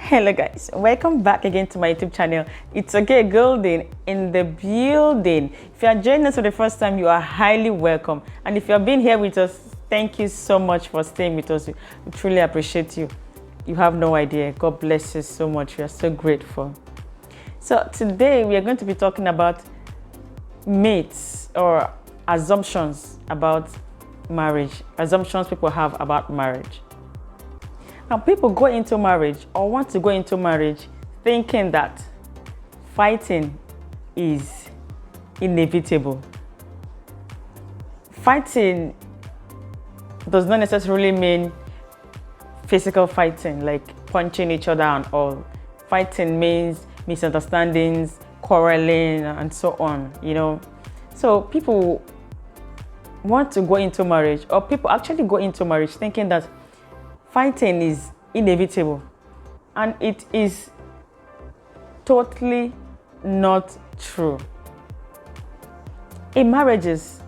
Hello guys, welcome back again to my YouTube channel. It's okay golden in the building. If you are joining us for the first time, you are highly welcome, and if you have been here with us, thank you so much for staying with us. We truly appreciate you. You have no idea. God bless you so much. We are so grateful. So today we are going to be talking about myths or assumptions about marriage, assumptions people have about marriage. And people go into marriage or want to go into marriage thinking that fighting is inevitable. Fighting does not necessarily mean physical fighting, like punching each other and all. Fighting means misunderstandings, quarreling, and so on, you know. So people want to go into marriage, or people actually go into marriage thinking that fighting is inevitable, and it is totally not true. In marriages,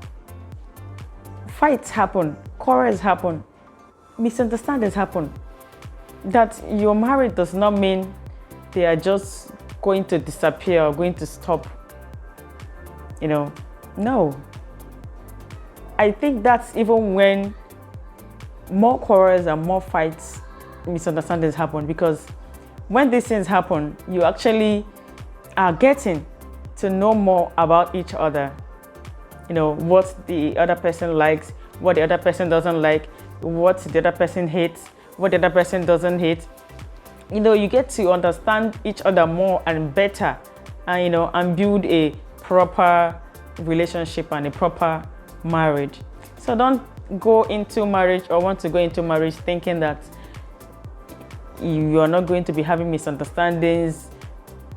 fights happen, quarrels happen, misunderstandings happen. That you're married does not mean they are just going to disappear or going to stop. You know, no. I think that's even when more quarrels and more fights, misunderstandings happen, because when these things happen, you actually are getting to know more about each other. You know, what the other person likes, what the other person doesn't like, what the other person hates, what the other person doesn't hate. You know, you get to understand each other more and better, and you know, and build a proper relationship and a proper marriage. So don't go into marriage or want to go into marriage thinking that you are not going to be having misunderstandings,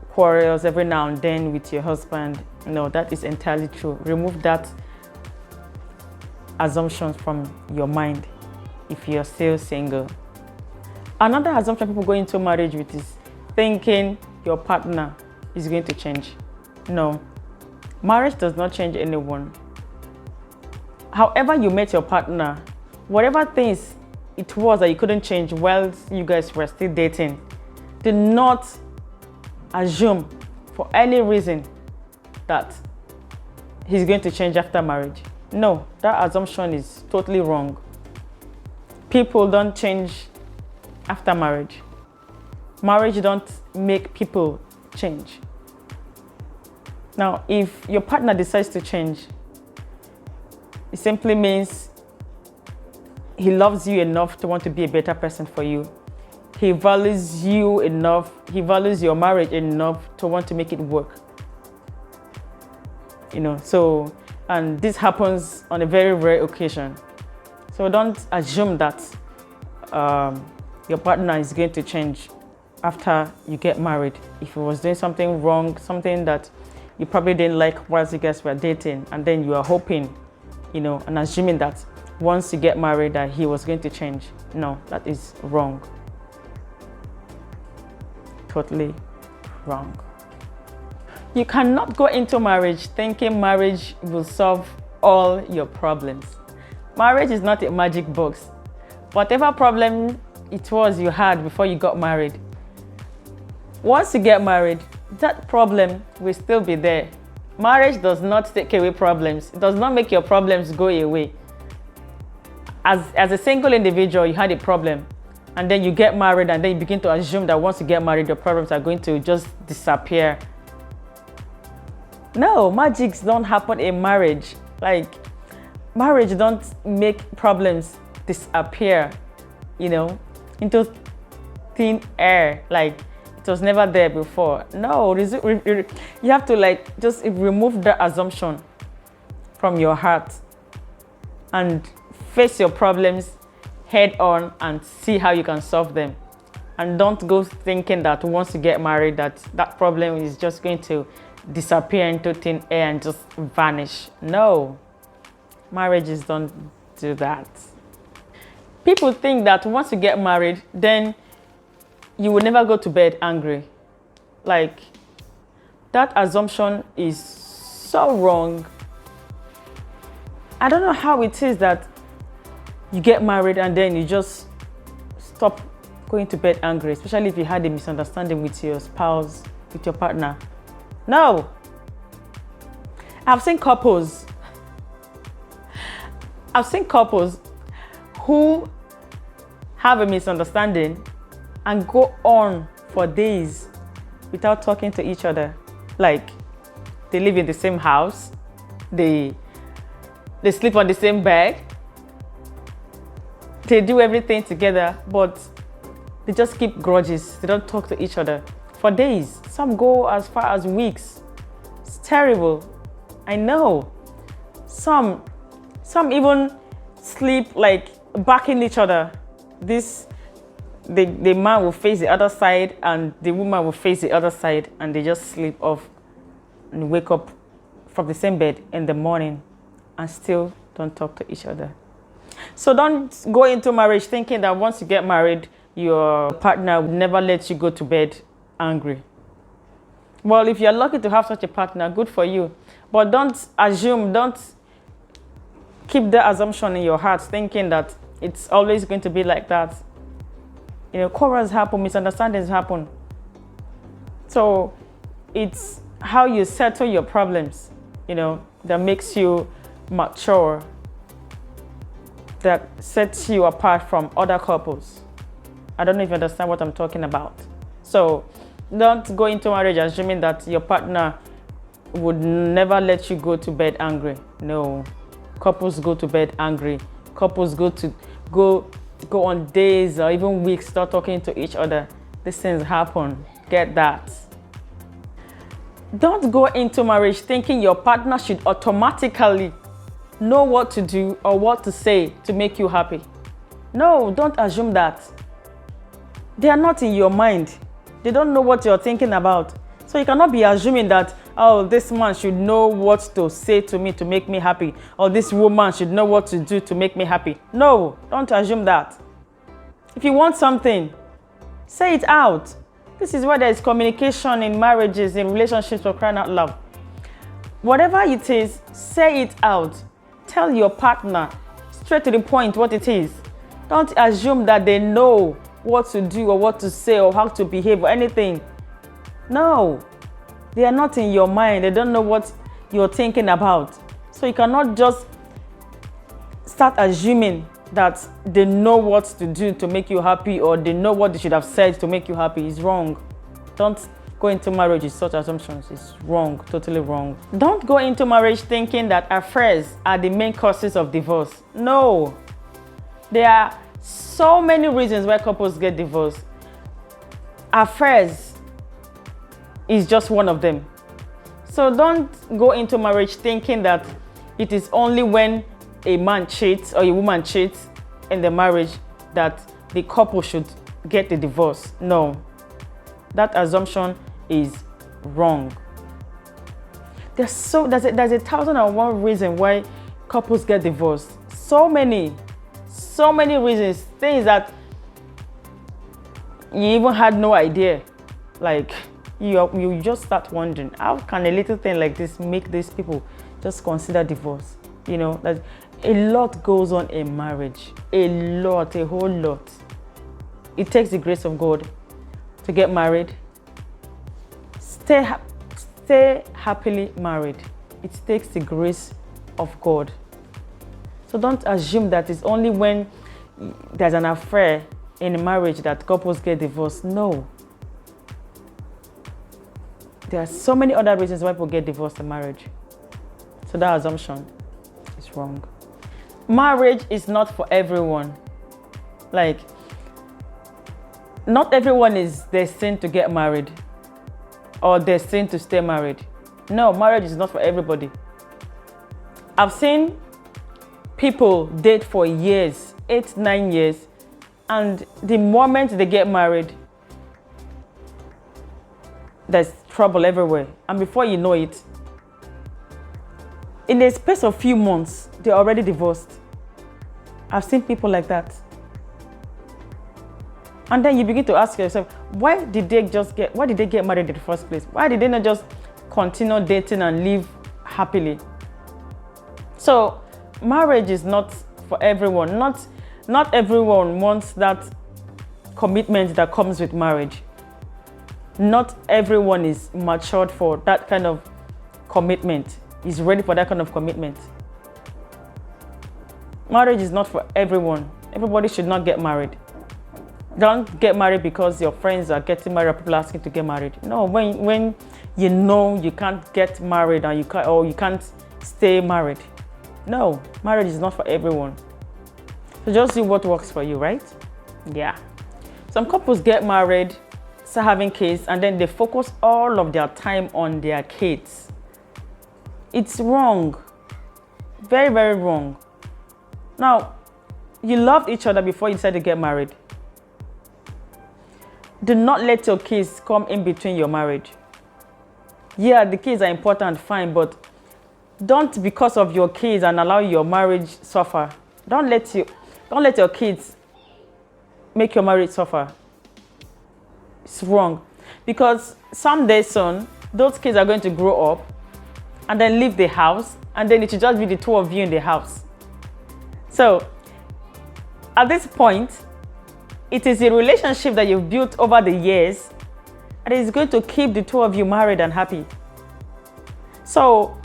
quarrels every now and then with your husband. No, that is entirely true. Remove that assumption from your mind if you're still single. Another assumption people go into marriage with is thinking your partner is going to change. No, marriage does not change anyone. However you met your partner, whatever things it was that you couldn't change while you guys were still dating, do not assume for any reason that he's going to change after marriage. No, that assumption is totally wrong. People don't change after marriage. Marriage don't make people change. Now, if your partner decides to change, it simply means he loves you enough to want to be a better person for you. He values you enough, he values your marriage enough to want to make it work. You know, so, and this happens on a very rare occasion. So don't assume that your partner is going to change after you get married. If he was doing something wrong, something that you probably didn't like whilst you guys were dating, and then you are hoping, you know, and assuming that once you get married that he was going to change. No, that is wrong. Totally wrong. You cannot go into marriage thinking marriage will solve all your problems. Marriage is not a magic box. Whatever problem it was you had before you got married, once you get married, that problem will still be there. Marriage does not take away problems. It does not make your problems go away. As a single individual, you had a problem, and then you get married, and then you begin to assume that once you get married, your problems are going to just disappear. No, magics don't happen in marriage. Like, marriage don't make problems disappear, you know, into thin air. Like, it was never there before. No, you have to like just remove that assumption from your heart and face your problems head on and see how you can solve them. And don't go thinking that once you get married that problem is just going to disappear into thin air and just vanish. No, marriages don't do that. People think that once you get married, then you will never go to bed angry. Like, that assumption is so wrong. I don't know how it is that you get married and then you just stop going to bed angry, especially if you had a misunderstanding with your spouse, with your partner. No. I've seen couples who have a misunderstanding and go on for days without talking to each other. Like, they live in the same house, they sleep on the same bed, they do everything together, but they just keep grudges. They don't talk to each other for days. Some go as far as weeks. It's terrible. I know. Some even sleep like backing each other. The man will face the other side and the woman will face the other side, and they just sleep off and wake up from the same bed in the morning and still don't talk to each other. So don't go into marriage thinking that once you get married, your partner will never let you go to bed angry. Well, if you're lucky to have such a partner, good for you. But don't keep the assumption in your heart thinking that it's always going to be like that. You know, quarrels happen, misunderstandings happen. So it's how you settle your problems, you know, that makes you mature, that sets you apart from other couples. I don't know if you understand what I'm talking about. So don't go into marriage assuming that your partner would never let you go to bed angry. No. Couples go to bed angry. Couples go on days or even weeks without talking to each other. These things happen. Get that. Don't go into marriage thinking your partner should automatically know what to do or what to say to make you happy. No, don't assume that. They are not in your mind. They don't know what you're thinking about. So you cannot be assuming that, oh, this man should know what to say to me to make me happy, or this woman should know what to do to make me happy. No, don't assume that. If you want something, say it out. This is why there is communication in marriages, in relationships, for crying out loud. Whatever it is, say it out. Tell your partner straight to the point what it is. Don't assume that they know what to do or what to say or how to behave or anything. No, they are not in your mind. They don't know what you're thinking about. So you cannot just start assuming that they know what to do to make you happy or they know what they should have said to make you happy. It's wrong. Don't go into marriage with such assumptions. It's wrong, totally wrong. Don't go into marriage thinking that affairs are the main causes of divorce. No, there are so many reasons why couples get divorced. Affairs is just one of them. So don't go into marriage thinking that it is only when a man cheats or a woman cheats in the marriage that the couple should get the divorce. No, that assumption is wrong. There's 1,001 reasons why couples get divorced. So many reasons, things that you even had no idea. Like you just start wondering, how can a little thing like this make these people just consider divorce? You know, that a lot goes on in marriage. A whole lot. It takes the grace of God to get married. Stay happily married. It takes the grace of God. So don't assume that it's only when there's an affair in a marriage that couples get divorced. No. There are so many other reasons why people get divorced in marriage. So that assumption is wrong. Marriage is not for everyone. Like, not everyone is destined to get married or destined to stay married. No, marriage is not for everybody. I've seen people date for years, 8, 9 years, and the moment they get married, there's trouble everywhere. And before you know it, in the space of few months, they're already divorced. I've seen people like that. And then you begin to ask yourself, why did they get married in the first place? Why did they not just continue dating and live happily? So marriage is not for everyone. Not everyone wants that commitment that comes with marriage. Not everyone is matured for that kind of commitment, is ready for that kind of commitment. Marriage is not for everyone. Everybody should not get married. Don't get married because your friends are getting married or people are asking to get married. No, when you know you can't get married and you can't stay married. No, marriage is not for everyone. So just do what works for you, right? Yeah. Some couples get married, start having kids, and then they focus all of their time on their kids. It's wrong. Very, very wrong. Now, you loved each other before you decided to get married. Do not let your kids come in between your marriage. Yeah, the kids are important, fine, but don't, because of your kids, and allow your marriage suffer. Don't let your kids make your marriage suffer. It's wrong. Because someday soon, those kids are going to grow up and then leave the house, and then it should just be the two of you in the house. So, at this point, it is a relationship that you've built over the years and is going to keep the two of you married and happy. So,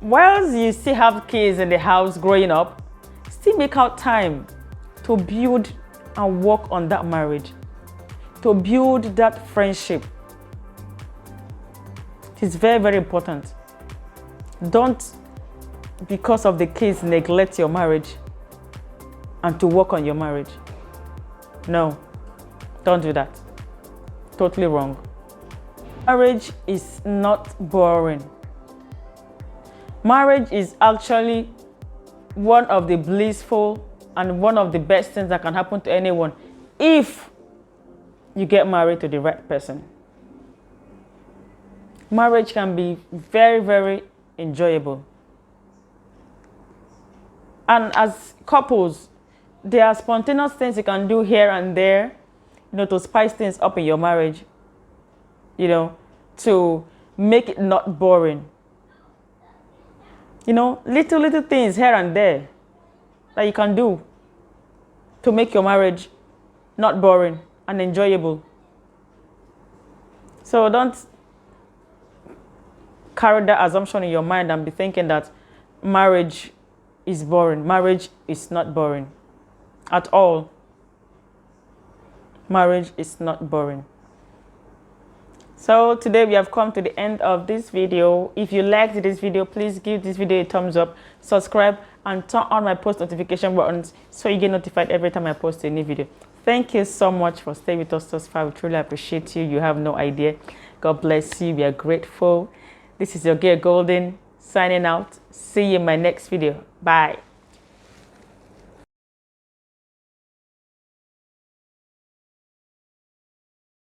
whilst you still have kids in the house growing up, still make out time to build and work on that marriage, to build that friendship. It is very, very important. Don't, because of the kids, neglect your marriage and to work on your marriage. No, don't do that. Totally wrong. Marriage is not boring. Marriage is actually one of the blissful and one of the best things that can happen to anyone if you get married to the right person. Marriage can be very, very enjoyable. And as couples, there are spontaneous things you can do here and there, to spice things up in your marriage, to make it not boring. Little things here and there that you can do to make your marriage not boring and enjoyable. So don't carry that assumption in your mind and be thinking that marriage is boring. Marriage is not boring at all. Marriage is not boring. So today we have come to the end of this video. If you liked this video, please give this video a thumbs up, subscribe, and turn on my post notification buttons so you get notified every time I post a new video. Thank you so much for staying with us thus far. We truly appreciate you. You have no idea. God bless you. We are grateful. This is your girl Golden signing out. See you in my next video. Bye.